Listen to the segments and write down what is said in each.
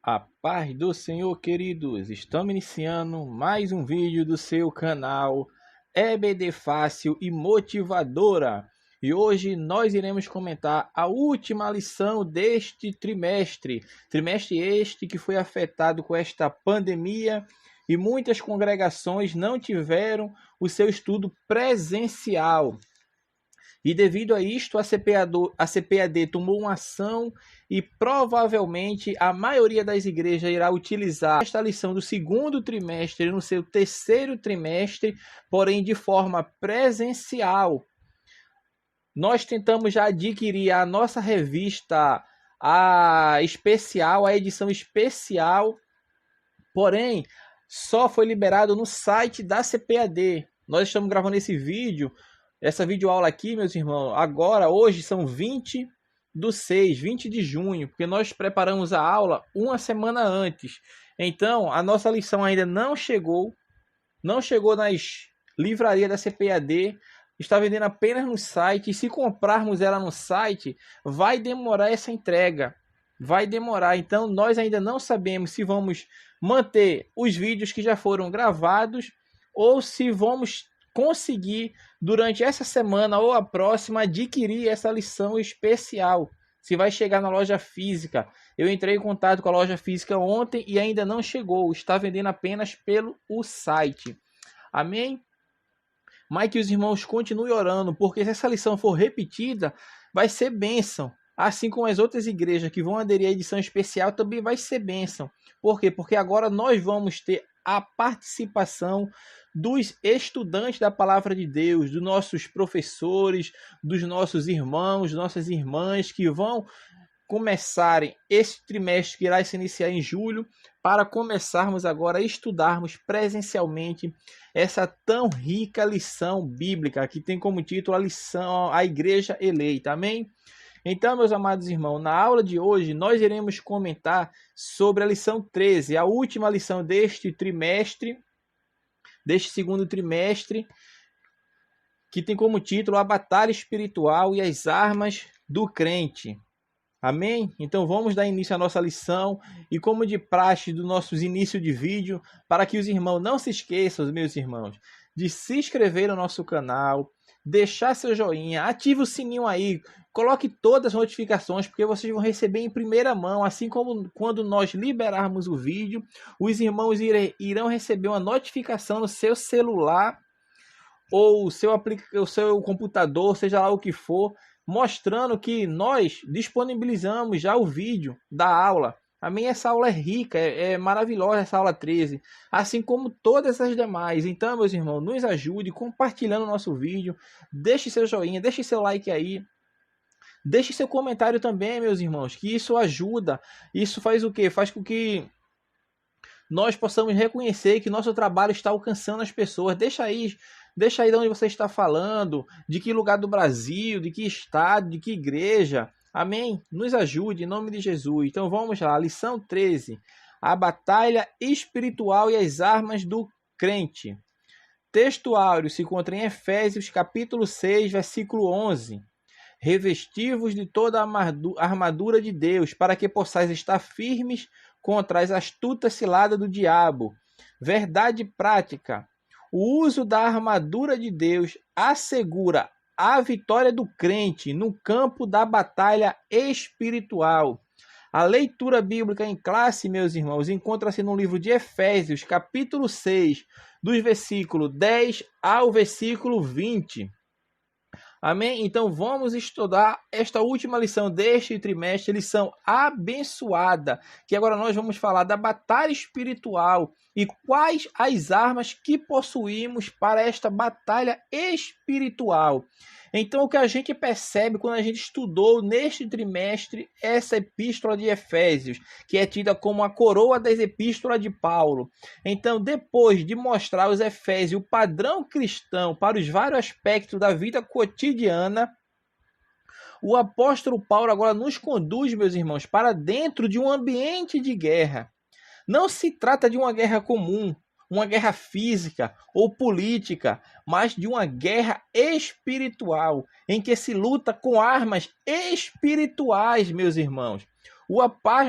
A paz do Senhor, queridos! Estamos iniciando mais um vídeo do seu canal EBD Fácil e Motivadora. E hoje nós iremos comentar a última lição deste trimestre. Trimestre este que foi afetado com esta pandemia e muitas congregações não tiveram o seu estudo presencial. E devido a isto, a CPAD tomou uma ação e provavelmente a maioria das igrejas irá utilizar esta lição do segundo trimestre no seu terceiro trimestre, porém de forma presencial. Nós tentamos já adquirir a nossa revista, a edição especial, porém só foi liberado no site da CPAD. Nós estamos gravando essa videoaula aqui, meus irmãos, hoje são 20 de junho, porque nós preparamos a aula uma semana antes. Então, a nossa lição ainda não chegou nas livrarias da CPAD, está vendendo apenas no site, e se comprarmos ela no site, vai demorar essa entrega. Vai demorar, então nós ainda não sabemos se vamos manter os vídeos que já foram gravados ou se vamos conseguir durante essa semana ou a próxima adquirir essa lição especial. Se vai chegar na loja física. Eu entrei em contato com a loja física ontem e ainda não chegou. Está vendendo apenas pelo site. Amém? Mas que os irmãos continuem orando, porque se essa lição for repetida, vai ser bênção. Assim como as outras igrejas que vão aderir à edição especial também vai ser bênção. Por quê? Porque agora nós vamos ter a participação dos estudantes da palavra de Deus, dos nossos professores, dos nossos irmãos, nossas irmãs que vão começarem esse trimestre que irá se iniciar em julho, para começarmos agora a estudarmos presencialmente essa tão rica lição bíblica que tem como título a Igreja Eleita. Amém? Então, meus amados irmãos, na aula de hoje nós iremos comentar sobre a lição 13, a última lição deste segundo trimestre, que tem como título a batalha espiritual e as armas do crente. Amém? Então vamos dar início à nossa lição e, como de praxe do nosso início de vídeo, para que os irmãos não se esqueçam, meus irmãos, de se inscrever no nosso canal, deixar seu joinha, ative o sininho aí, coloque todas as notificações, porque vocês vão receber em primeira mão, assim como quando nós liberarmos o vídeo, os irmãos irão receber uma notificação no seu celular ou o seu computador, seja lá o que for, mostrando que nós disponibilizamos já o vídeo da aula. Amém? Essa aula é rica, é maravilhosa, essa aula 13, assim como todas as demais. Então, meus irmãos, nos ajude compartilhando o nosso vídeo, deixe seu joinha, deixe seu like aí, deixe seu comentário também, meus irmãos, que isso ajuda. Isso faz o quê? Faz com que nós possamos reconhecer que nosso trabalho está alcançando as pessoas. Deixa aí de onde você está falando, de que lugar do Brasil, de que estado, de que igreja. Amém? Nos ajude em nome de Jesus. Então vamos lá, lição 13. A batalha espiritual e as armas do crente. Texto áureo se encontra em Efésios capítulo 6, versículo 11. Revestivos de toda a armadura de Deus, para que possais estar firmes contra as astutas ciladas do diabo. Verdade prática. O uso da armadura de Deus assegura a vitória do crente no campo da batalha espiritual. A leitura bíblica em classe, meus irmãos, encontra-se no livro de Efésios, capítulo 6, dos versículos 10 ao versículo 20. Amém? Então vamos estudar esta última lição deste trimestre, lição abençoada, que agora nós vamos falar da batalha espiritual e quais as armas que possuímos para esta batalha espiritual. Então o que a gente percebe quando a gente estudou neste trimestre essa epístola de Efésios, que é tida como a coroa das epístolas de Paulo. Então, depois de mostrar aos Efésios o padrão cristão para os vários aspectos da vida cotidiana, o apóstolo Paulo agora nos conduz, meus irmãos, para dentro de um ambiente de guerra. Não se trata de uma guerra comum, uma guerra física ou política, mas de uma guerra espiritual, em que se luta com armas espirituais, meus irmãos.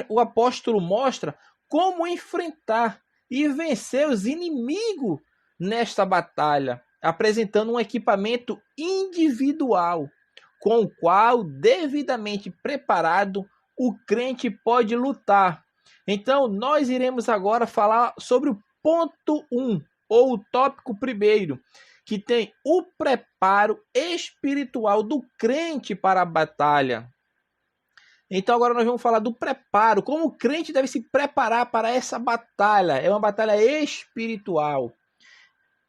o apóstolo mostra como enfrentar e vencer os inimigos nesta batalha, apresentando um equipamento individual, com o qual, devidamente preparado, o crente pode lutar. Então, nós iremos agora falar sobre o ponto 1, ou o tópico primeiro, que tem o preparo espiritual do crente para a batalha. Então agora nós vamos falar do preparo, como o crente deve se preparar para essa batalha. É uma batalha espiritual.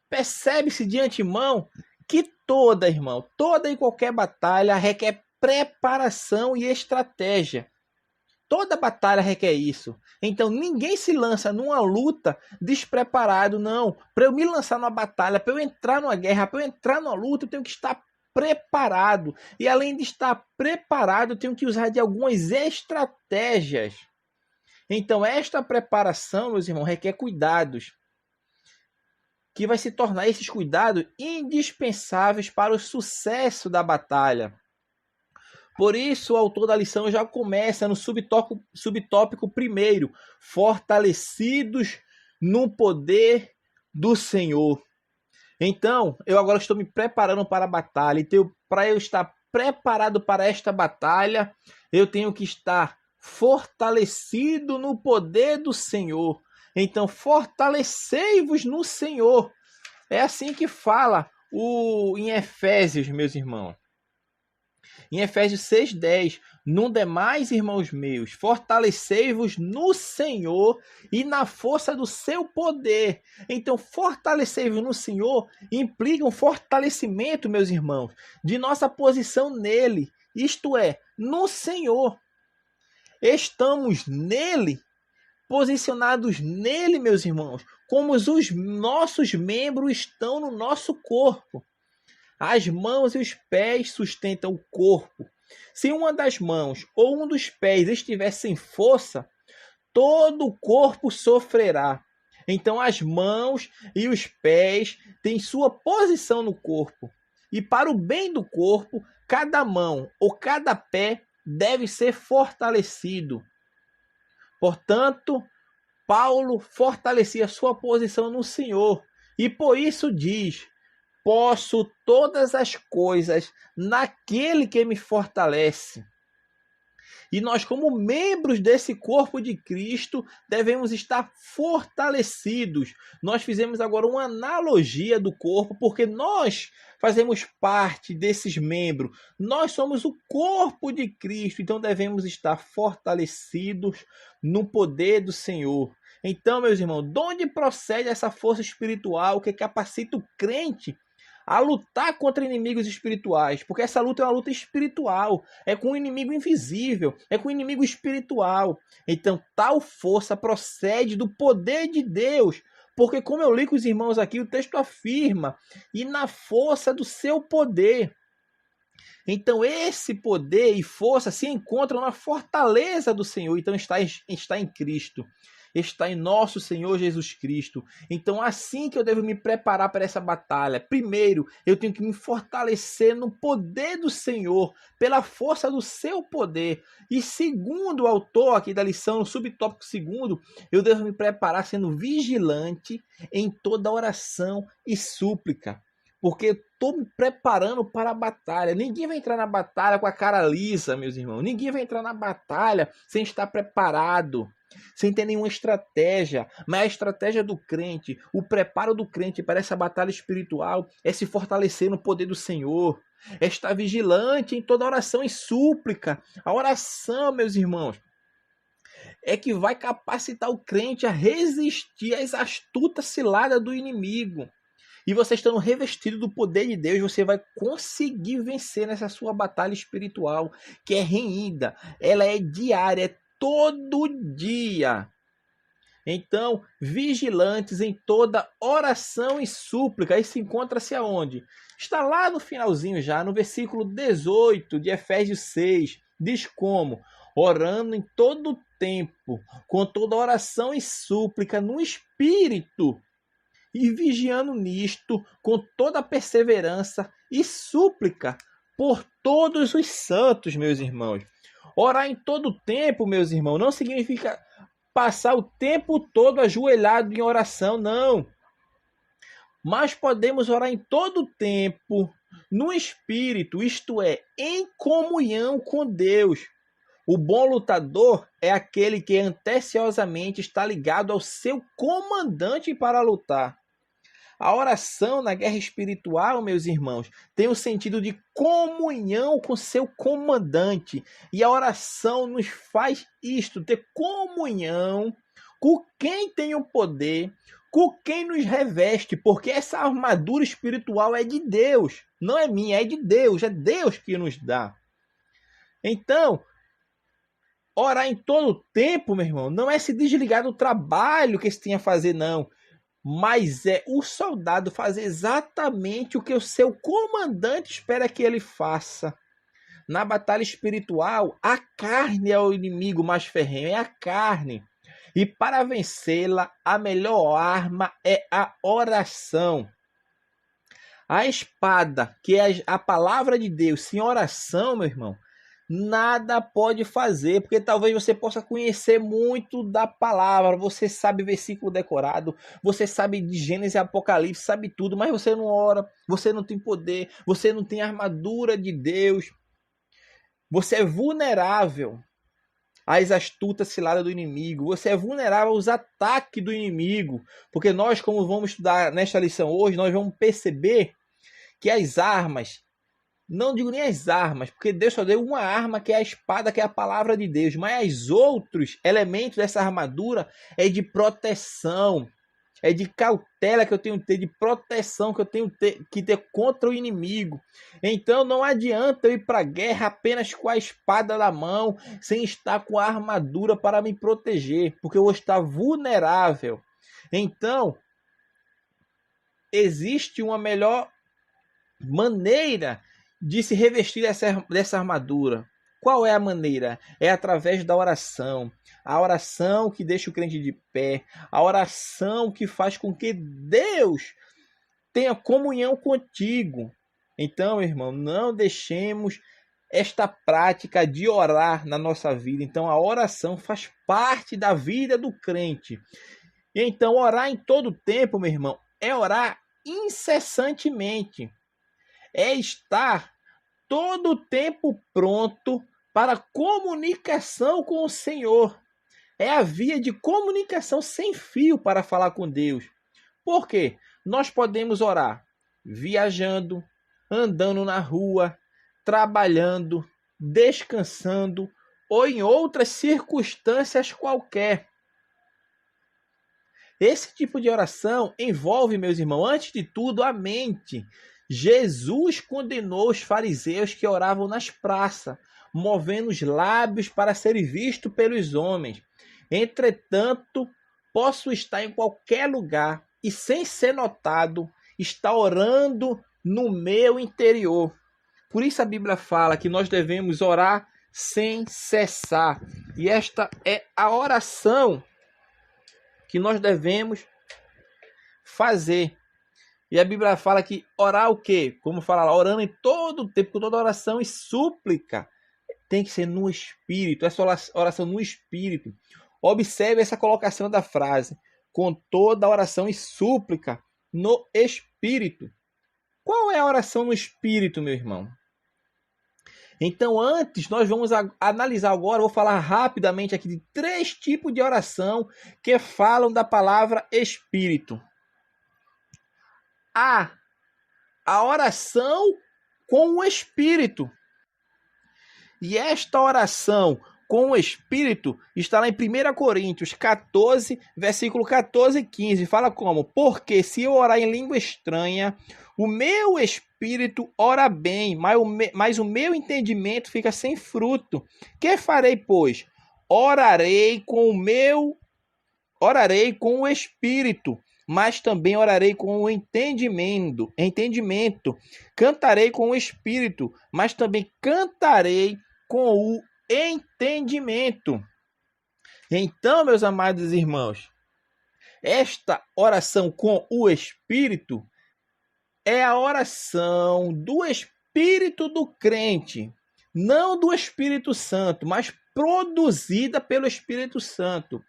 Percebe-se de antemão que toda e qualquer batalha requer preparação e estratégia. Toda batalha requer isso. Então ninguém se lança numa luta despreparado, não. Para eu me lançar numa batalha, para eu entrar numa guerra, para eu entrar numa luta, eu tenho que estar preparado. E além de estar preparado, eu tenho que usar de algumas estratégias. Então esta preparação, meus irmãos, requer cuidados, que vai se tornar esses cuidados indispensáveis para o sucesso da batalha. Por isso, o autor da lição já começa no subtópico primeiro, fortalecidos no poder do Senhor. Então, eu agora estou me preparando para a batalha. Então, para eu estar preparado para esta batalha, eu tenho que estar fortalecido no poder do Senhor. Então, fortalecei-vos no Senhor. É assim que fala em Efésios, meus irmãos. Em Efésios 6:10, no demais, irmãos meus, fortalecei-vos no Senhor e na força do seu poder. Então, fortalecei-vos no Senhor implica um fortalecimento, meus irmãos, de nossa posição nele, isto é, no Senhor. Estamos nele, posicionados nele, meus irmãos, como os nossos membros estão no nosso corpo. As mãos e os pés sustentam o corpo. Se uma das mãos ou um dos pés estiver sem força, todo o corpo sofrerá. Então as mãos e os pés têm sua posição no corpo. E para o bem do corpo, cada mão ou cada pé deve ser fortalecido. Portanto, Paulo fortalecia sua posição no Senhor. E por isso diz: posso todas as coisas naquele que me fortalece. E nós, como membros desse corpo de Cristo, devemos estar fortalecidos. Nós fizemos agora uma analogia do corpo, porque nós fazemos parte desses membros. Nós somos o corpo de Cristo, então devemos estar fortalecidos no poder do Senhor. Então, meus irmãos, de onde procede essa força espiritual que capacita o crente a lutar contra inimigos espirituais? Porque essa luta é uma luta espiritual, é com um inimigo invisível, é com um inimigo espiritual. Então tal força procede do poder de Deus, porque como eu li com os irmãos aqui, o texto afirma, e na força do seu poder. Então esse poder e força se encontram na fortaleza do Senhor, então está em Cristo. Está em nosso Senhor Jesus Cristo. Então, assim que eu devo me preparar para essa batalha, primeiro, eu tenho que me fortalecer no poder do Senhor, pela força do seu poder. E segundo o autor aqui da lição, no subtópico segundo, eu devo me preparar sendo vigilante em toda oração e súplica. Porque estou me preparando para a batalha. Ninguém vai entrar na batalha com a cara lisa, meus irmãos. Ninguém vai entrar na batalha sem estar preparado, sem ter nenhuma estratégia. Mas a estratégia do crente, o preparo do crente para essa batalha espiritual é se fortalecer no poder do Senhor, é estar vigilante em toda oração e súplica. A oração, meus irmãos, é que vai capacitar o crente a resistir às astutas ciladas do inimigo. E você estando revestido do poder de Deus, você vai conseguir vencer nessa sua batalha espiritual, que é renhida, ela é diária, é todo dia. Então, vigilantes em toda oração e súplica. Isso encontra-se aonde? Está lá no finalzinho já, no versículo 18 de Efésios 6. Diz como? Orando em todo tempo, com toda oração e súplica no Espírito, e vigiando nisto com toda perseverança e súplica por todos os santos, meus irmãos. Orar em todo tempo, meus irmãos, não significa passar o tempo todo ajoelhado em oração, não. Mas podemos orar em todo tempo no Espírito, isto é, em comunhão com Deus. O bom lutador é aquele que anteciosamente está ligado ao seu comandante para lutar. A oração na guerra espiritual, meus irmãos, tem o sentido de comunhão com seu comandante. E a oração nos faz isto, ter comunhão com quem tem o poder, com quem nos reveste, porque essa armadura espiritual é de Deus, não é minha, é de Deus, é Deus que nos dá. Então, orar em todo tempo, meu irmão, não é se desligar do trabalho que se tinha a fazer, não. Mas é o soldado fazer exatamente o que o seu comandante espera que ele faça. Na batalha espiritual, a carne é o inimigo mais ferrenho, é a carne. E para vencê-la, a melhor arma é a oração. A espada, que é a palavra de Deus, sem oração, meu irmão, nada pode fazer, porque talvez você possa conhecer muito da palavra, você sabe versículo decorado, você sabe de Gênesis e Apocalipse, sabe tudo, mas você não ora, você não tem poder, você não tem armadura de Deus, você é vulnerável às astutas ciladas do inimigo, você é vulnerável aos ataques do inimigo, porque nós, como vamos estudar nesta lição hoje, nós vamos perceber que as armas, não digo nem as armas, porque Deus só deu uma arma, que é a espada, que é a palavra de Deus. Mas os outros elementos dessa armadura é de proteção, é de cautela que eu tenho que ter, de proteção que eu tenho que ter contra o inimigo. Então não adianta eu ir para a guerra apenas com a espada na mão, sem estar com a armadura para me proteger, porque eu vou estar vulnerável. Então, existe uma melhor maneira de se revestir dessa armadura. Qual é a maneira? É através da oração. A oração que deixa o crente de pé. A oração que faz com que Deus tenha comunhão contigo. Então, irmão, não deixemos esta prática de orar na nossa vida. Então, a oração faz parte da vida do crente. Então, orar em todo tempo, meu irmão, é orar incessantemente. É estar todo o tempo pronto para comunicação com o Senhor. É a via de comunicação sem fio para falar com Deus. Por quê? Nós podemos orar viajando, andando na rua, trabalhando, descansando ou em outras circunstâncias qualquer. Esse tipo de oração envolve, meus irmãos, antes de tudo, a mente. Jesus condenou os fariseus que oravam nas praças, movendo os lábios para ser visto pelos homens. Entretanto, posso estar em qualquer lugar e, sem ser notado, estar orando no meu interior. Por isso a Bíblia fala que nós devemos orar sem cessar. E esta é a oração que nós devemos fazer. E a Bíblia fala que orar o quê? Como fala lá, orando em todo o tempo, com toda oração e súplica. Tem que ser no Espírito, essa oração no Espírito. Observe essa colocação da frase, com toda oração e súplica no Espírito. Qual é a oração no Espírito, meu irmão? Então, antes, nós vamos analisar agora, vou falar rapidamente aqui de 3 tipos de oração que falam da palavra Espírito. A oração com o Espírito. E esta oração com o Espírito está lá em 1 Coríntios 14, versículo 14 e 15. Fala como? Porque se eu orar em língua estranha, o meu espírito ora bem, mas o meu entendimento fica sem fruto. Que farei, pois? Orarei com o Espírito, mas também orarei com o entendimento. Cantarei com o Espírito, mas também cantarei com o entendimento. Então, meus amados irmãos, esta oração com o Espírito é a oração do Espírito do crente. não do Espírito Santo, mas produzida pelo Espírito Santo.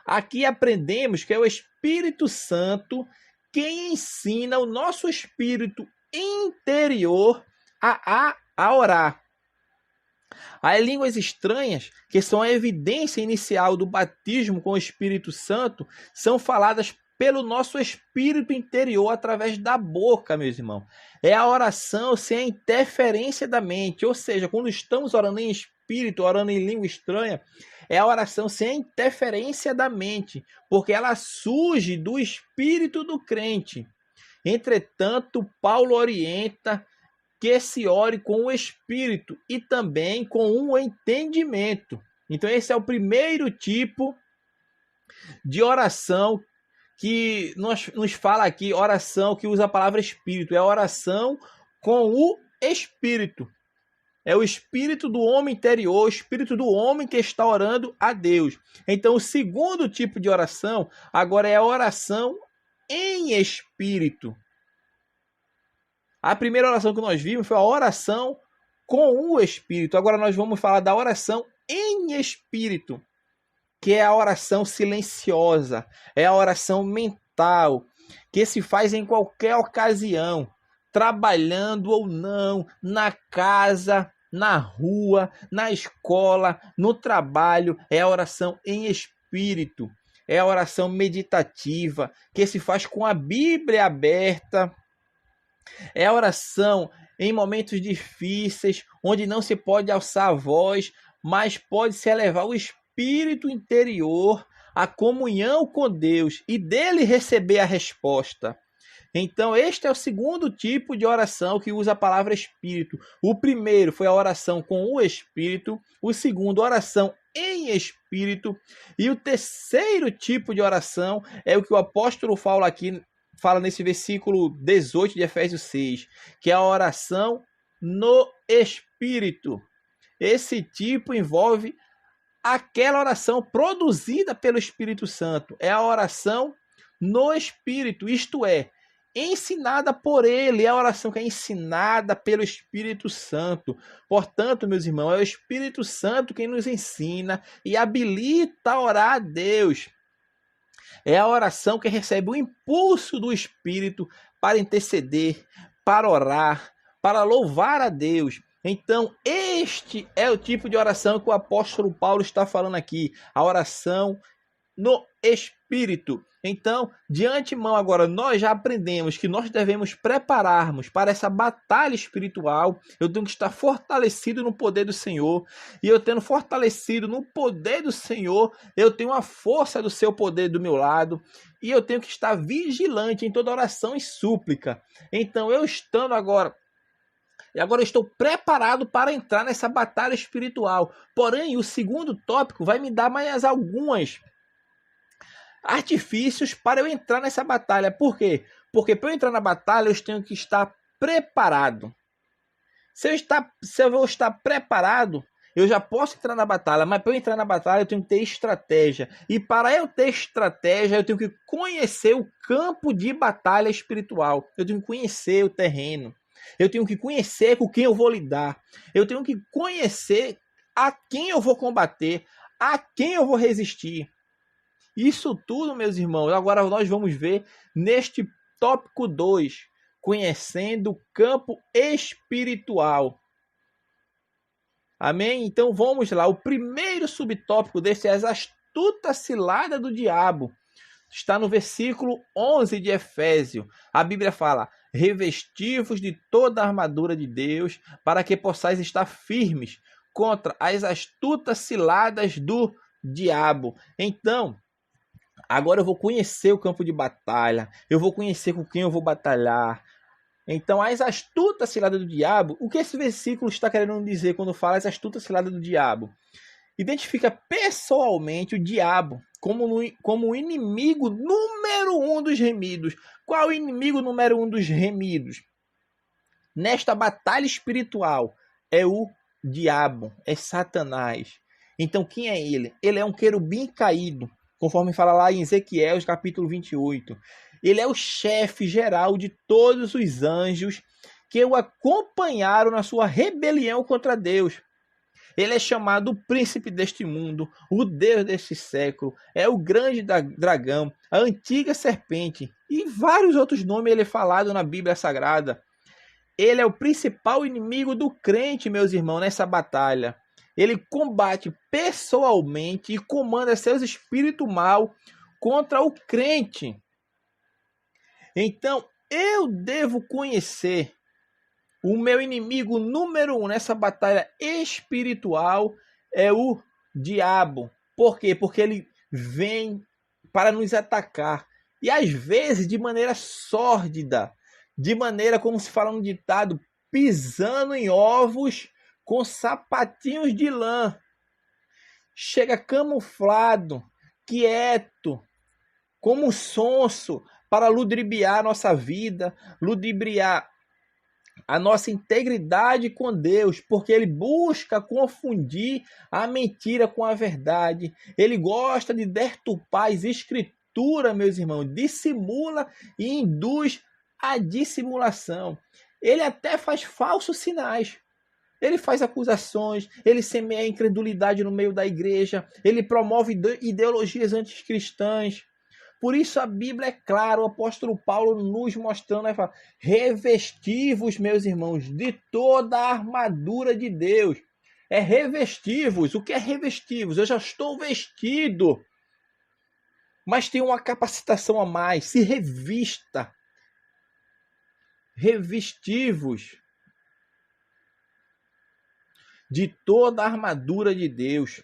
Aqui aprendemos que é o Espírito Santo quem ensina o nosso espírito interior a orar. As línguas estranhas, que são a evidência inicial do batismo com o Espírito Santo, são faladas pelo nosso espírito interior através da boca, meus irmãos. É a oração sem a interferência da mente, ou seja, quando estamos orando em espírito, orando em língua estranha, é a oração sem a interferência da mente, porque ela surge do espírito do crente. Entretanto, Paulo orienta que se ore com o espírito e também com o entendimento. Então esse é o primeiro tipo de oração que nos fala aqui, oração que usa a palavra espírito, é a oração com o espírito. É o espírito do homem interior, o espírito do homem que está orando a Deus. Então o segundo tipo de oração agora é a oração em espírito. A primeira oração que nós vimos foi a oração com o Espírito. Agora nós vamos falar da oração em Espírito, que é a oração silenciosa, é a oração mental, que se faz em qualquer ocasião, trabalhando ou não, na casa, na rua, na escola, no trabalho. É a oração em Espírito, é a oração meditativa, que se faz com a Bíblia aberta. É a oração em momentos difíceis, onde não se pode alçar a voz, mas pode se elevar o espírito interior, a comunhão com Deus e dele receber a resposta. Então, este é o segundo tipo de oração que usa a palavra espírito. O primeiro foi a oração com o espírito, o segundo, oração em espírito, e o terceiro tipo de oração é o que o apóstolo fala nesse versículo 18 de Efésios 6, que é a oração no Espírito. Esse tipo envolve aquela oração produzida pelo Espírito Santo. É a oração no Espírito, isto é, ensinada por ele. É a oração que é ensinada pelo Espírito Santo. Portanto, meus irmãos, é o Espírito Santo quem nos ensina e habilita a orar a Deus. É a oração que recebe o impulso do Espírito para interceder, para orar, para louvar a Deus. Então, este é o tipo de oração que o apóstolo Paulo está falando aqui, a oração no Espírito. Então, de antemão agora, nós já aprendemos que nós devemos prepararmos para essa batalha espiritual. Eu tenho que estar fortalecido no poder do Senhor. E eu tendo fortalecido no poder do Senhor, eu tenho a força do seu poder do meu lado. E eu tenho que estar vigilante em toda oração e súplica. Então, eu estando agora... E agora eu estou preparado para entrar nessa batalha espiritual. Porém, o segundo tópico vai me dar mais algumas artifícios para eu entrar nessa batalha. Por quê? Porque para eu entrar na batalha, eu tenho que estar preparado. Se eu vou estar preparado, eu já posso entrar na batalha. Mas para eu entrar na batalha, eu tenho que ter estratégia. E para eu ter estratégia, eu tenho que conhecer o campo de batalha espiritual. Eu tenho que conhecer o terreno. Eu tenho que conhecer com quem eu vou lidar. Eu tenho que conhecer a quem eu vou combater, a quem eu vou resistir. Isso tudo, meus irmãos, agora nós vamos ver neste tópico 2, conhecendo o campo espiritual. Amém? Então vamos lá. O primeiro subtópico desse é as astutas ciladas do diabo. Está no versículo 11 de Efésios. A Bíblia fala: revestivos de toda a armadura de Deus, para que possais estar firmes contra as astutas ciladas do diabo. Então, agora eu vou conhecer o campo de batalha, eu vou conhecer com quem eu vou batalhar. Então, as astutas ciladas do diabo, o que esse versículo está querendo dizer quando fala as astutas ciladas do diabo? Identifica pessoalmente o diabo como o inimigo número 1 dos remidos. Qual é o inimigo número 1 dos remidos? Nesta batalha espiritual é o diabo, é Satanás. Então quem é ele? Ele é um querubim caído, conforme fala lá em Ezequiel, capítulo 28. Ele é o chefe geral de todos os anjos que o acompanharam na sua rebelião contra Deus. Ele é chamado o príncipe deste mundo, o Deus deste século, é o grande dragão, a antiga serpente e vários outros nomes ele é falado na Bíblia Sagrada. Ele é o principal inimigo do crente, meus irmãos, nessa batalha. Ele combate pessoalmente e comanda seus espíritos mal contra o crente. Então, eu devo conhecer o meu inimigo número 1 nessa batalha espiritual é o diabo. Por quê? Porque ele vem para nos atacar. E às vezes de maneira sórdida, de maneira, como se fala no ditado, pisando em ovos com sapatinhos de lã. Chega camuflado, quieto, como sonso, para ludibriar a nossa vida, ludibriar a nossa integridade com Deus, porque ele busca confundir a mentira com a verdade. Ele gosta de deturpar as escrituras, meus irmãos, dissimula e induz a dissimulação. Ele até faz falsos sinais. Ele faz acusações, ele semeia incredulidade no meio da igreja, ele promove ideologias anticristãs. Por isso a Bíblia é clara, o apóstolo Paulo nos mostrando, né, fala, revestivos, meus irmãos, de toda a armadura de Deus. É revestivos. O que é revestivos? Eu já estou vestido, mas tem uma capacitação a mais. Se revista. Revestivos de toda a armadura de Deus.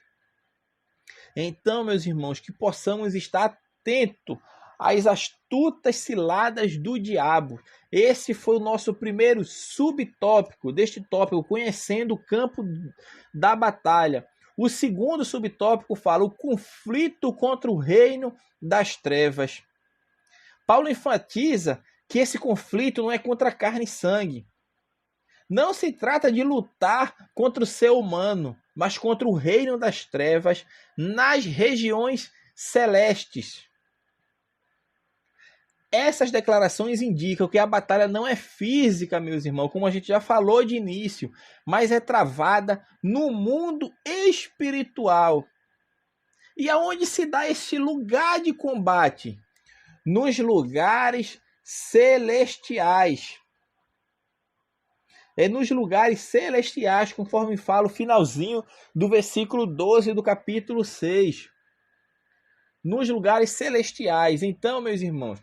Então, meus irmãos, que possamos estar atento às astutas ciladas do diabo. Esse foi o nosso primeiro subtópico deste tópico, conhecendo o campo da batalha. O segundo subtópico fala o conflito contra o reino das trevas. Paulo enfatiza que esse conflito não é contra carne e sangue. Não se trata de lutar contra o ser humano, mas contra o reino das trevas nas regiões celestes. Essas declarações indicam que a batalha não é física, meus irmãos, como a gente já falou de início, mas é travada no mundo espiritual. E aonde se dá esse lugar de combate? Nos lugares celestiais. É nos lugares celestiais, conforme fala o finalzinho do versículo 12 do capítulo 6. Nos lugares celestiais. Então, meus irmãos,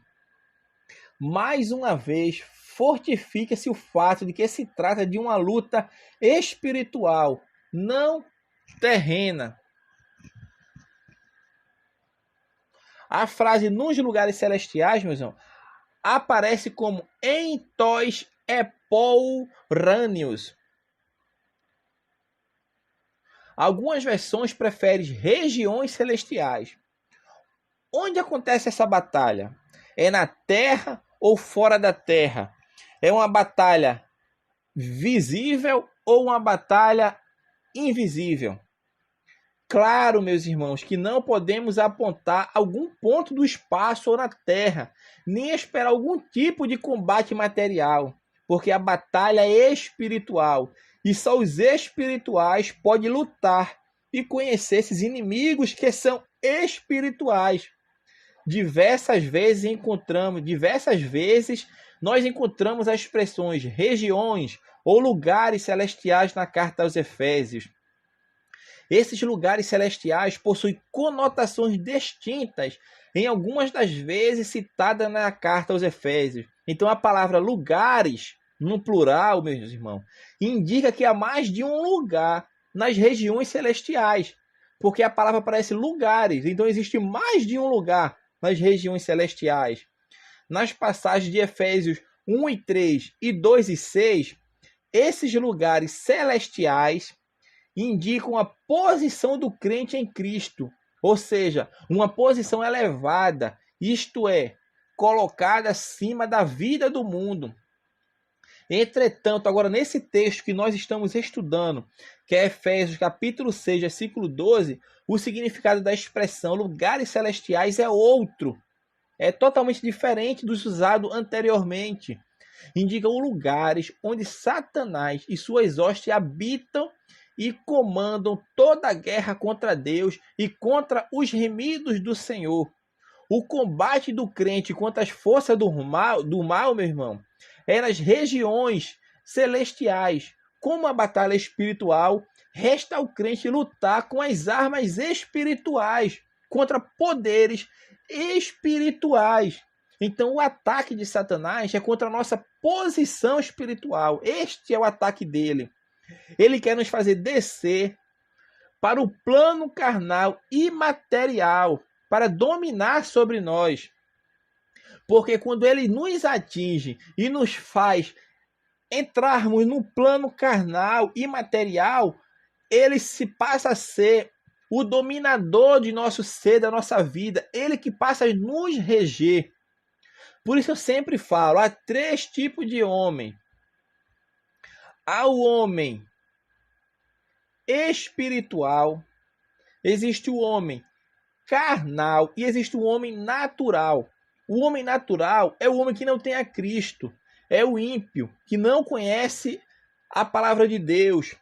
mais uma vez, fortifica-se o fato de que se trata de uma luta espiritual, não terrena. A frase nos lugares celestiais, meus irmãos, aparece como em tos epolrâneos. Algumas versões preferem regiões celestiais. Onde acontece essa batalha? É na terra ou fora da terra? É uma batalha visível ou uma batalha invisível? Claro, meus irmãos, que não podemos apontar algum ponto do espaço ou na terra, nem esperar algum tipo de combate material, porque a batalha é espiritual e só os espirituais podem lutar e conhecer esses inimigos que são espirituais. Diversas vezes nós encontramos as expressões regiões ou lugares celestiais na carta aos Efésios. Esses lugares celestiais possuem conotações distintas, em algumas das vezes citadas na carta aos Efésios. Então a palavra lugares, no plural, meus irmãos, indica que há mais de um lugar nas regiões celestiais, porque a palavra aparece lugares, então existe mais de um lugar nas regiões celestiais. Nas passagens de Efésios 1 e 3 e 2 e 6, esses lugares celestiais indicam a posição do crente em Cristo, ou seja, uma posição elevada, isto é, colocada acima da vida do mundo. Entretanto, agora nesse texto que nós estamos estudando, que é Efésios capítulo 6, versículo 12, o significado da expressão lugares celestiais é outro. É totalmente diferente dos usados anteriormente. Indicam lugares onde Satanás e suas hostes habitam e comandam toda a guerra contra Deus e contra os remidos do Senhor. O combate do crente contra as forças do mal, meu irmão, é nas regiões celestiais. Como a batalha espiritual, resta ao crente lutar com as armas espirituais contra poderes espirituais. Então, o ataque de Satanás é contra a nossa posição espiritual. Este é o ataque dele. Ele quer nos fazer descer para o plano carnal e material, para dominar sobre nós. Porque quando ele nos atinge e nos faz entrarmos no plano carnal e material, ele se passa a ser o dominador de nosso ser, da nossa vida. Ele que passa a nos reger. Por isso eu sempre falo, há 3 tipos de homem. Há o homem espiritual, existe o homem carnal e existe o homem natural. O homem natural é o homem que não tem a Cristo, é o ímpio, que não conhece a palavra de Deus,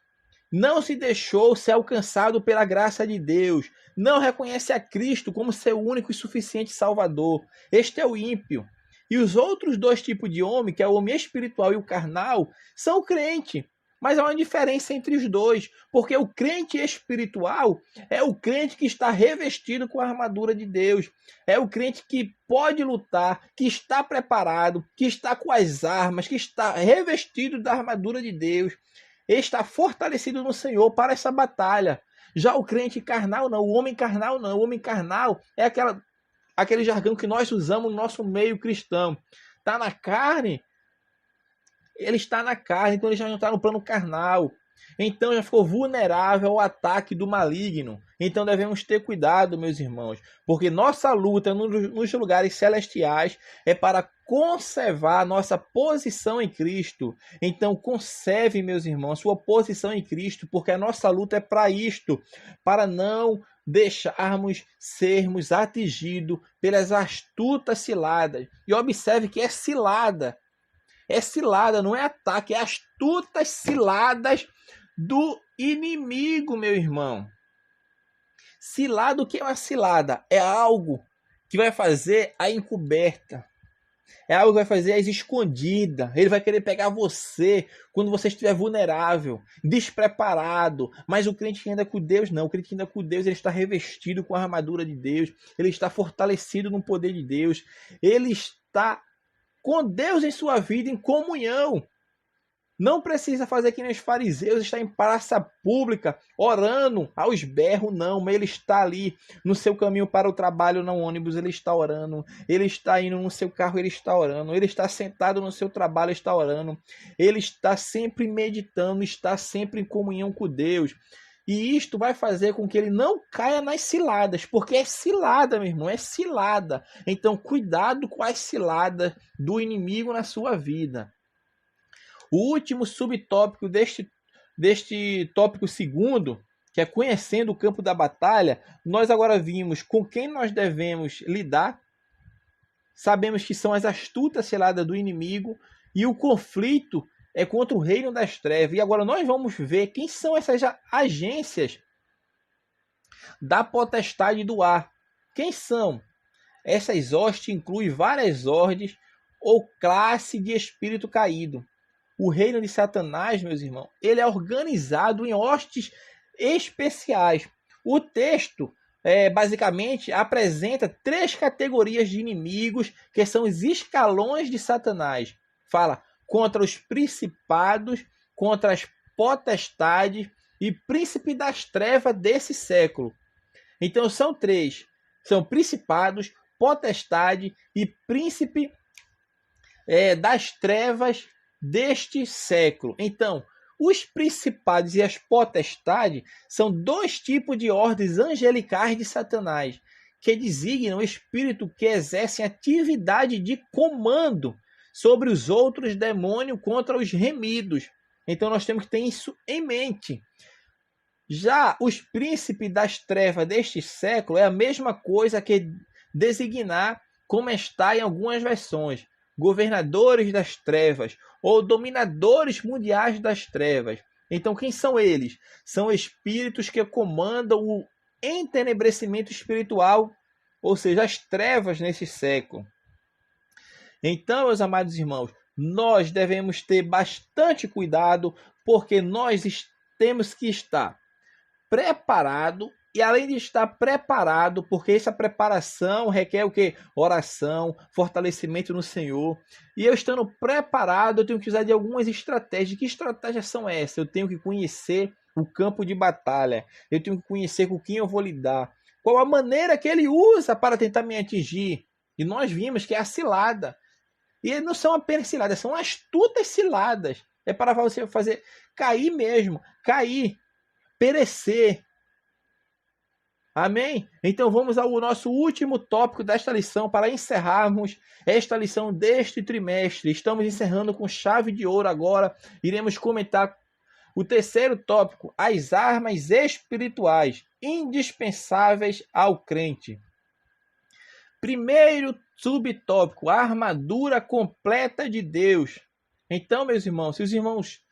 não se deixou ser alcançado pela graça de Deus, não reconhece a Cristo como seu único e suficiente Salvador. Este é o ímpio. E os outros 2 tipos de homem, que é o homem espiritual e o carnal, são o crente. Mas há uma diferença entre os dois, porque o crente espiritual é o crente que está revestido com a armadura de Deus. É o crente que pode lutar, que está preparado, que está com as armas, que está revestido da armadura de Deus. Está fortalecido no Senhor para essa batalha. Já o crente carnal não, o homem carnal não. O homem carnal é aquele jargão que nós usamos no nosso meio cristão. Está na carne, ele está na carne, então ele já não está no plano carnal. Então já ficou vulnerável ao ataque do maligno. Então devemos ter cuidado, meus irmãos, porque nossa luta nos lugares celestiais é para conservar nossa posição em Cristo. Então conserve, meus irmãos, sua posição em Cristo, porque a nossa luta é para isto, para não deixarmos sermos atingidos pelas astutas ciladas. E observe que é cilada. É cilada, não é ataque, é astutas ciladas do inimigo, meu irmão. Cilada, o que é uma cilada? É algo que vai fazer a encoberta. É algo que vai fazer as escondidas. Ele vai querer pegar você quando você estiver vulnerável, despreparado. Mas o crente que anda com Deus, não. O crente que anda com Deus, ele está revestido com a armadura de Deus. Ele está fortalecido no poder de Deus. Ele está com Deus em sua vida, em comunhão. Não precisa fazer que nem os fariseus, está em praça pública, orando aos berros, não. Mas ele está ali no seu caminho para o trabalho, no ônibus, ele está orando. Ele está indo no seu carro, ele está orando. Ele está sentado no seu trabalho, está orando. Ele está sempre meditando, está sempre em comunhão com Deus. E isto vai fazer com que ele não caia nas ciladas, porque é cilada, meu irmão, é cilada. Então, cuidado com as ciladas do inimigo na sua vida. O último subtópico deste tópico segundo, que é conhecendo o campo da batalha, nós agora vimos com quem nós devemos lidar. Sabemos que são as astutas ciladas do inimigo e o conflito é contra o reino das trevas. E agora nós vamos ver quem são essas agências da potestade do ar. Quem são? Essas hostes incluem várias ordens ou classe de espírito caído. O reino de Satanás, meus irmãos, ele é organizado em hostes especiais. O texto basicamente apresenta 3 categorias de inimigos que são os escalões de Satanás. Fala contra os principados, contra as potestades e príncipe das trevas desse século. Então são 3. São principados, potestade e príncipe das trevas deste século. Então, os principados e as potestades são 2 tipos de ordens angelicais de Satanás, que designam o espírito que exercem atividade de comando sobre os outros demônios contra os remidos. Então nós temos que ter isso em mente. Já os príncipes das trevas deste século é a mesma coisa que designar, como está em algumas versões, governadores das trevas ou dominadores mundiais das trevas. Então, quem são eles? São espíritos que comandam o entenebrecimento espiritual, ou seja, as trevas nesse século. Então, meus amados irmãos, nós devemos ter bastante cuidado, porque nós temos que estar preparado. E além de estar preparado, porque essa preparação requer o quê? Oração, fortalecimento no Senhor. E eu estando preparado, eu tenho que usar de algumas estratégias. Que estratégias são essas? Eu tenho que conhecer o campo de batalha. Eu tenho que conhecer com quem eu vou lidar. Qual a maneira que ele usa para tentar me atingir. E nós vimos que é a cilada. E não são apenas ciladas, são astutas ciladas. É para você fazer cair mesmo, cair, perecer. Amém? Então vamos ao nosso último tópico desta lição para encerrarmos esta lição deste trimestre. Estamos encerrando com chave de ouro agora. Iremos comentar o terceiro tópico, as armas espirituais indispensáveis ao crente. Primeiro subtópico, a armadura completa de Deus. Então, meus irmãos, se os irmãos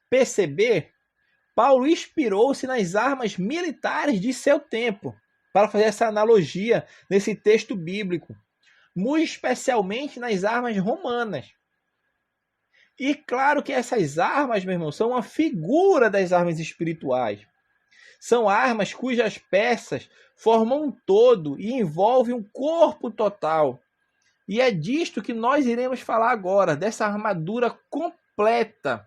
perceber, Paulo inspirou-se nas armas militares de seu tempo para fazer essa analogia nesse texto bíblico, muito especialmente nas armas romanas. E claro que essas armas, meu irmão, são uma figura das armas espirituais. São armas cujas peças formam um todo e envolvem um corpo total. E é disto que nós iremos falar agora, dessa armadura completa.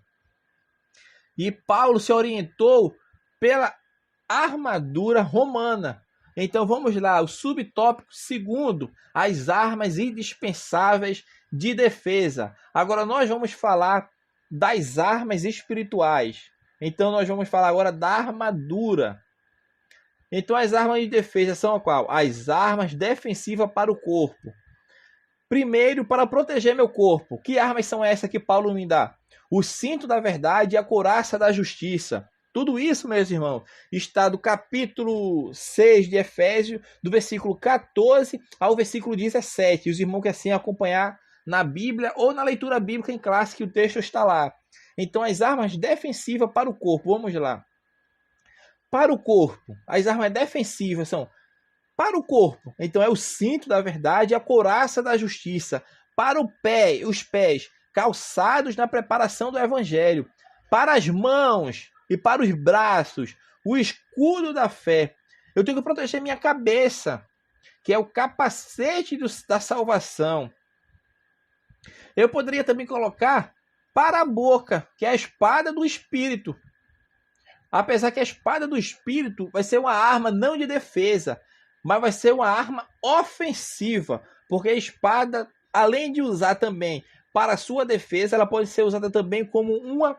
E Paulo se orientou pela armadura romana. Então vamos lá, o subtópico segundo, as armas indispensáveis de defesa. Agora nós vamos falar das armas espirituais. Então nós vamos falar agora da armadura. Então as armas de defesa são qual? As armas defensivas para o corpo. Primeiro, para proteger meu corpo. Que armas são essas que Paulo me dá? O cinto da verdade e a couraça da justiça. Tudo isso, meus irmãos, está do capítulo 6 de Efésios, do versículo 14 ao versículo 17. Os irmãos que assim acompanhar na Bíblia ou na leitura bíblica em classe, que o texto está lá. Então, as armas defensivas para o corpo. Vamos lá. Para o corpo, as armas defensivas são para o corpo. Então, é o cinto da verdade e a couraça da justiça. Para o pé, os pés, calçados na preparação do evangelho. Para as mãos e para os braços, o escudo da fé. Eu tenho que proteger minha cabeça, que é o capacete da salvação. Eu poderia também colocar para a boca, que é a espada do Espírito. Apesar que a espada do Espírito vai ser uma arma não de defesa, mas vai ser uma arma ofensiva, porque a espada, além de usar também para a sua defesa, ela pode ser usada também como uma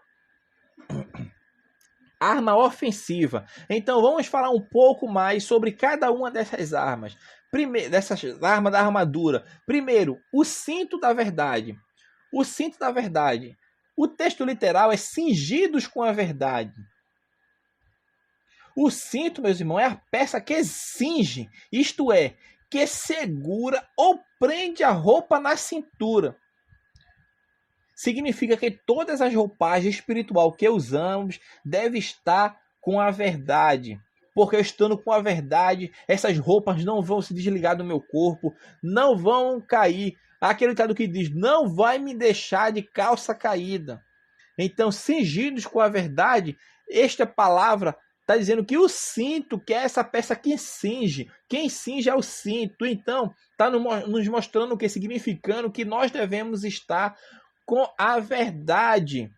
arma ofensiva. Então vamos falar um pouco mais sobre cada uma dessas armas. Primeiro, dessas armas da armadura. Primeiro, o cinto da verdade. O cinto da verdade. O texto literal é cingidos com a verdade. O cinto, meus irmãos, é a peça que cinge, isto é, que segura ou prende a roupa na cintura. Significa que todas as roupagens espirituais que usamos devem estar com a verdade. Porque estando com a verdade, essas roupas não vão se desligar do meu corpo, não vão cair. Aquele ditado que diz, não vai me deixar de calça caída. Então, cingidos com a verdade, esta palavra está dizendo que o cinto, que é essa peça que cinge, quem cinge é o cinto. Então, está nos mostrando o que? Significando que nós devemos estar com a verdade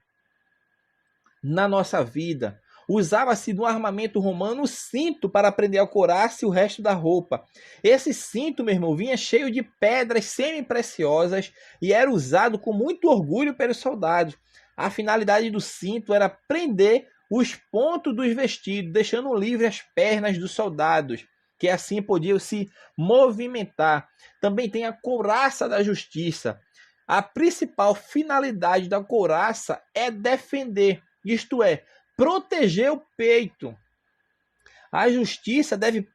na nossa vida. Usava-se no armamento romano o cinto para prender a couraça e o resto da roupa. Esse cinto, meu irmão, vinha cheio de pedras semi-preciosas e era usado com muito orgulho pelos soldados. A finalidade do cinto era prender os pontos dos vestidos, deixando livre as pernas dos soldados, que assim podiam se movimentar. Também tem a couraça da justiça. A principal finalidade da couraça é defender, isto é, proteger o peito. A justiça deve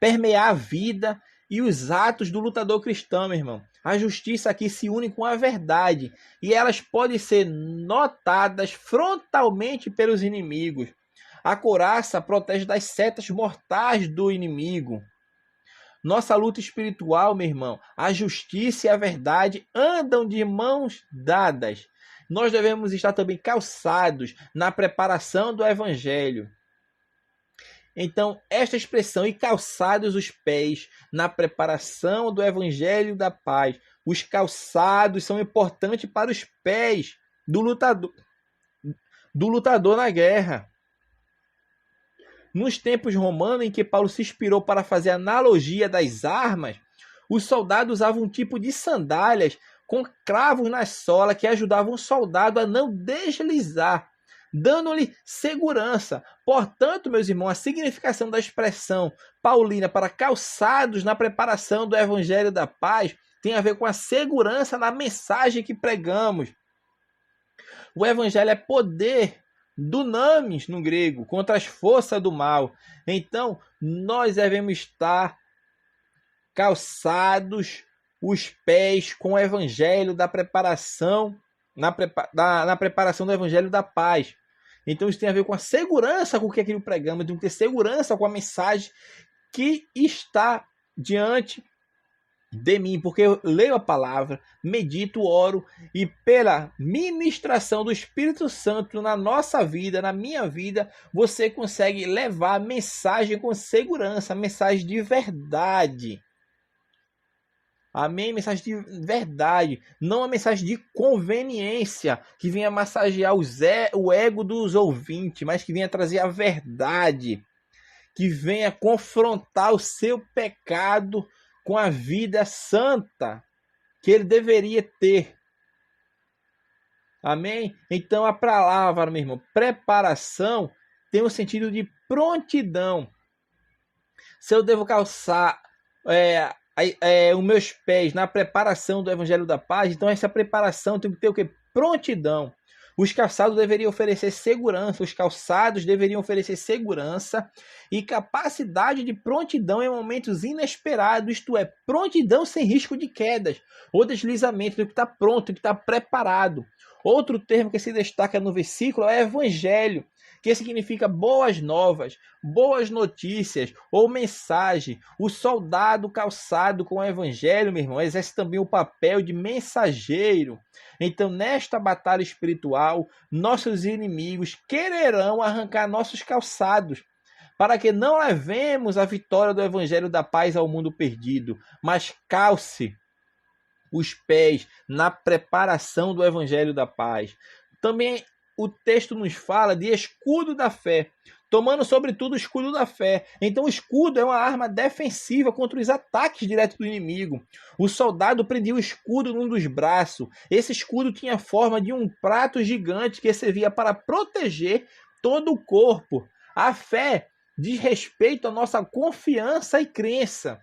permear a vida e os atos do lutador cristão, meu irmão. A justiça aqui se une com a verdade e elas podem ser notadas frontalmente pelos inimigos. A couraça protege das setas mortais do inimigo. Nossa luta espiritual, meu irmão, a justiça e a verdade andam de mãos dadas. Nós devemos estar também calçados na preparação do evangelho. Então, esta expressão, e calçados os pés na preparação do evangelho da paz. Os calçados são importantes para os pés do lutador na guerra. Nos tempos romanos, em que Paulo se inspirou para fazer analogia das armas, os soldados usavam um tipo de sandálias com cravos na sola que ajudavam o soldado a não deslizar, dando-lhe segurança. Portanto, meus irmãos, a significação da expressão paulina para calçados na preparação do evangelho da paz tem a ver com a segurança na mensagem que pregamos. O evangelho é poder, dunamis no grego, contra as forças do mal. Então, nós devemos estar calçados os pés com o evangelho da preparação, na preparação do evangelho da paz. Então, isso tem a ver com a segurança com o que aquilo pregamos, de ter segurança com a mensagem que está diante de mim, porque eu leio a palavra, medito, oro, e pela ministração do Espírito Santo na nossa vida, na minha vida, você consegue levar a mensagem com segurança, a mensagem de verdade. Amém? Mensagem de verdade, não a mensagem de conveniência, que venha massagear o ego dos ouvintes, mas que venha trazer a verdade, que venha confrontar o seu pecado com a vida santa que ele deveria ter. Amém? Então a palavra, meu irmão, preparação tem o sentido de prontidão. Se eu devo calçar os meus pés na preparação do evangelho da paz, então essa preparação tem que ter o quê? Prontidão. Os calçados deveriam oferecer segurança, e capacidade de prontidão em momentos inesperados, isto é, prontidão sem risco de quedas ou deslizamento, tem que estar pronto, tem que estar preparado. Outro termo que se destaca no versículo é evangelho, que significa boas novas, boas notícias ou mensagem. O soldado calçado com o evangelho, meu irmão, exerce também o papel de mensageiro. Então, nesta batalha espiritual, nossos inimigos quererão arrancar nossos calçados, para que não levemos a vitória do evangelho da paz ao mundo perdido, mas calce os pés na preparação do evangelho da paz. Também o texto nos fala de escudo da fé, tomando sobretudo o escudo da fé. Então o escudo é uma arma defensiva contra os ataques diretos do inimigo. O soldado prendia o escudo num dos braços. Esse escudo tinha a forma de um prato gigante que servia para proteger todo o corpo. A fé diz respeito à nossa confiança e crença.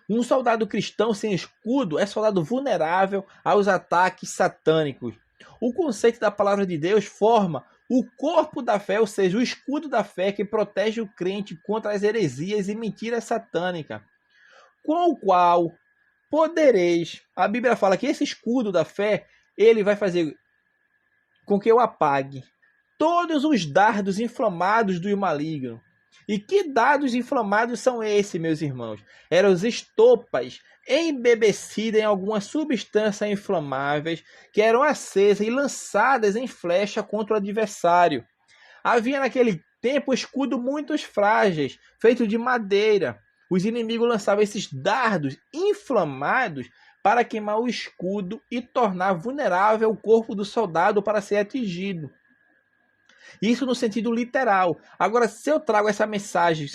Um soldado cristão sem escudo é soldado vulnerável aos ataques satânicos. O conceito da palavra de Deus forma o corpo da fé, ou seja, o escudo da fé que protege o crente contra as heresias e mentiras satânicas, com o qual podereis. A Bíblia fala que esse escudo da fé, ele vai fazer com que eu apague todos os dardos inflamados do maligno. E que dardos inflamados são esses, meus irmãos? Eram as estopas embebecidas em algumas substâncias inflamáveis que eram acesas e lançadas em flecha contra o adversário. Havia naquele tempo escudos muito frágeis, feitos de madeira. Os inimigos lançavam esses dardos inflamados para queimar o escudo e tornar vulnerável o corpo do soldado para ser atingido. Isso no sentido literal. Agora, se eu trago essa mensagem,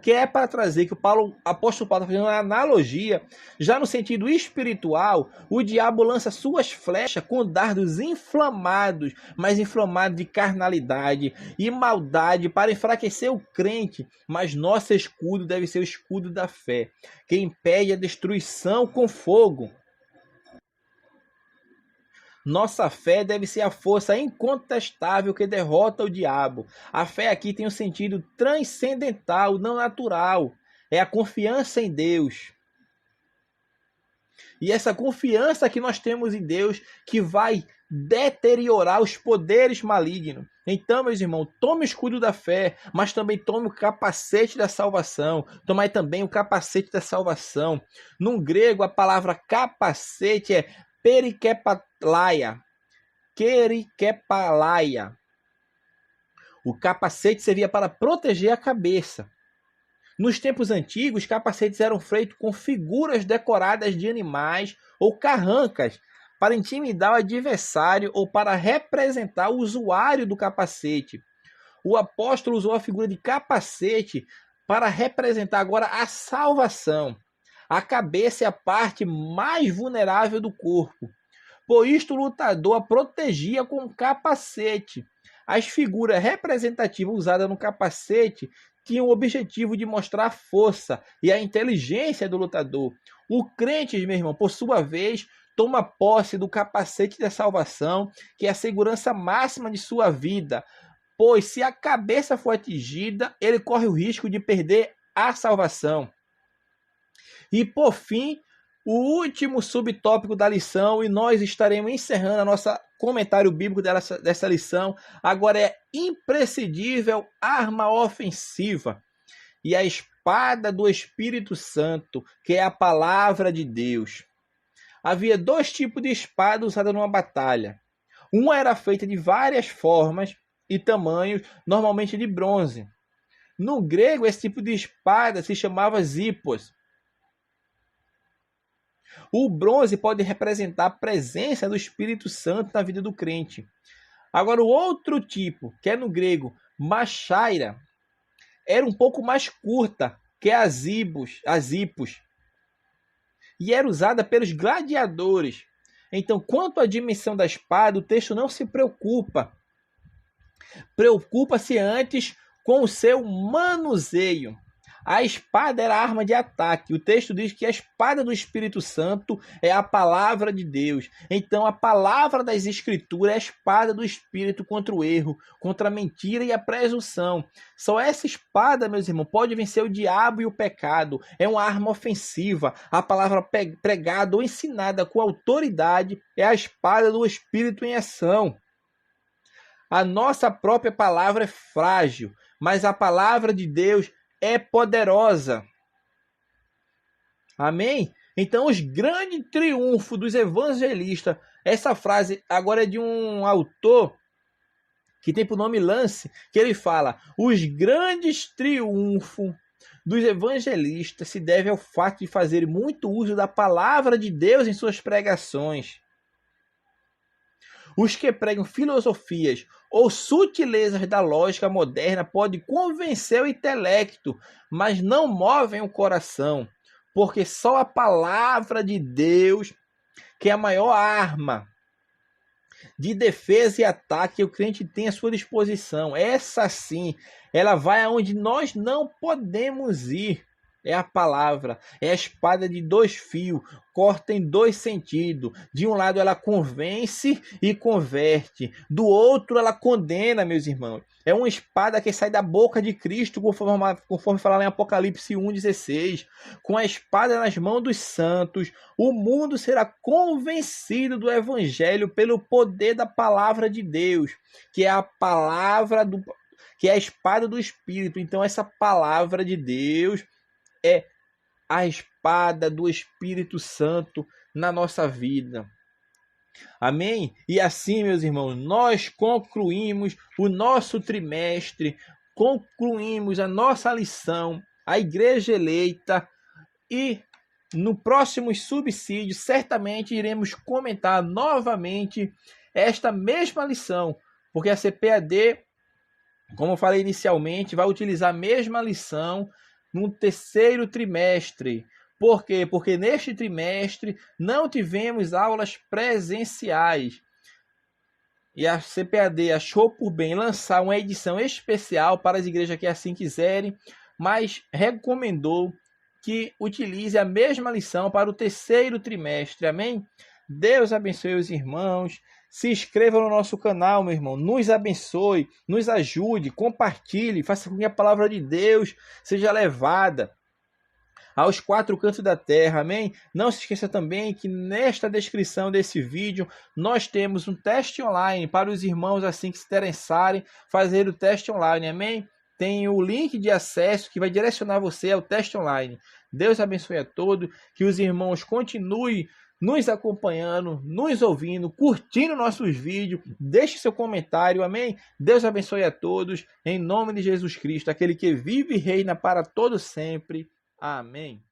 que é para trazer, que o apóstolo Paulo está fazendo uma analogia, já no sentido espiritual, o diabo lança suas flechas com dardos inflamados, mas inflamados de carnalidade e maldade para enfraquecer o crente. Mas nosso escudo deve ser o escudo da fé, que impede a destruição com fogo. Nossa fé deve ser a força incontestável que derrota o diabo. A fé aqui tem um sentido transcendental, não natural. é a confiança em Deus. E essa confiança que nós temos em Deus que vai deteriorar os poderes malignos. Então, meus irmãos, tome o escudo da fé, mas também tome o capacete da salvação. Tomai também o capacete da salvação. No grego, a palavra capacete é perikepalaia. Kerikepalaia. O capacete servia para proteger a cabeça. Nos tempos antigos, capacetes eram feitos com figuras decoradas de animais ou carrancas para intimidar o adversário ou para representar o usuário do capacete. O apóstolo usou a figura de capacete para representar agora a salvação. A cabeça é a parte mais vulnerável do corpo. Por isto, o lutador a protegia com um capacete. As figuras representativas usadas no capacete tinham o objetivo de mostrar a força e a inteligência do lutador. O crente, meu irmão, por sua vez, toma posse do capacete da salvação, que é a segurança máxima de sua vida. Pois se a cabeça for atingida, ele corre o risco de perder a salvação. E por fim, o último subtópico da lição, e nós estaremos encerrando a nossa comentário bíblico dessa lição, agora é imprescindível arma ofensiva. E a espada do Espírito Santo, que é a palavra de Deus. Havia dois tipos de espada usada numa batalha. Uma era feita de várias formas e tamanhos, normalmente de bronze. No grego, esse tipo de espada se chamava zipos. O bronze pode representar a presença do Espírito Santo na vida do crente. Agora, o outro tipo, que é no grego machaira, era um pouco mais curta, que é a zipos, e era usada pelos gladiadores. Então, quanto à dimensão da espada, o texto não se preocupa. Preocupa-se antes com o seu manuseio. A espada era a arma de ataque. O texto diz que a espada do Espírito Santo é a palavra de Deus. Então, a palavra das Escrituras é a espada do Espírito contra o erro, contra a mentira e a presunção. Só essa espada, meus irmãos, pode vencer o diabo e o pecado. É uma arma ofensiva. A palavra pregada ou ensinada com autoridade é a espada do Espírito em ação. A nossa própria palavra é frágil, mas a palavra de Deus é poderosa. Amém? Então, os grandes triunfos dos evangelistas, essa frase agora é de um autor que tem por nome Lance, que ele fala: os grandes triunfos dos evangelistas se devem ao fato de fazer muito uso da palavra de Deus em suas pregações. Os que pregam filosofias ou sutilezas da lógica moderna podem convencer o intelecto, mas não movem o coração, porque só a palavra de Deus, que é a maior arma de defesa e ataque que o crente tem à sua disposição. Essa sim, ela vai aonde nós não podemos ir. É a palavra, é a espada de dois fios, corta em dois sentidos. De um lado ela convence e converte, do outro ela condena, meus irmãos. É uma espada que sai da boca de Cristo, conforme fala em Apocalipse 1,16. Com a espada nas mãos dos santos, o mundo será convencido do evangelho pelo poder da palavra de Deus, que é a palavra que é a espada do Espírito. Então essa palavra de Deus é a espada do Espírito Santo na nossa vida. Amém? E assim, meus irmãos, nós concluímos o nosso trimestre, concluímos a nossa lição, a igreja eleita, e no próximo subsídio certamente iremos comentar novamente esta mesma lição, porque a CPAD, como eu falei inicialmente, vai utilizar a mesma lição no terceiro trimestre. Por quê? Porque neste trimestre não tivemos aulas presenciais. E a CPAD achou por bem lançar uma edição especial para as igrejas que assim quiserem, mas recomendou que utilize a mesma lição para o terceiro trimestre. Amém? Deus abençoe os irmãos. Se inscreva no nosso canal, meu irmão. Nos abençoe, nos ajude, compartilhe, faça com que a palavra de Deus seja levada. aos 4 cantos da terra, amém? Não se esqueça também que nesta descrição desse vídeo nós temos um teste online para os irmãos assim que se interessarem fazer o teste online, amém? Tem o link de acesso que vai direcionar você ao teste online. Deus abençoe a todos, que os irmãos continuem nos acompanhando, nos ouvindo, curtindo nossos vídeos, deixe seu comentário, amém? Deus abençoe a todos, em nome de Jesus Cristo, aquele que vive e reina para todo sempre. Amém.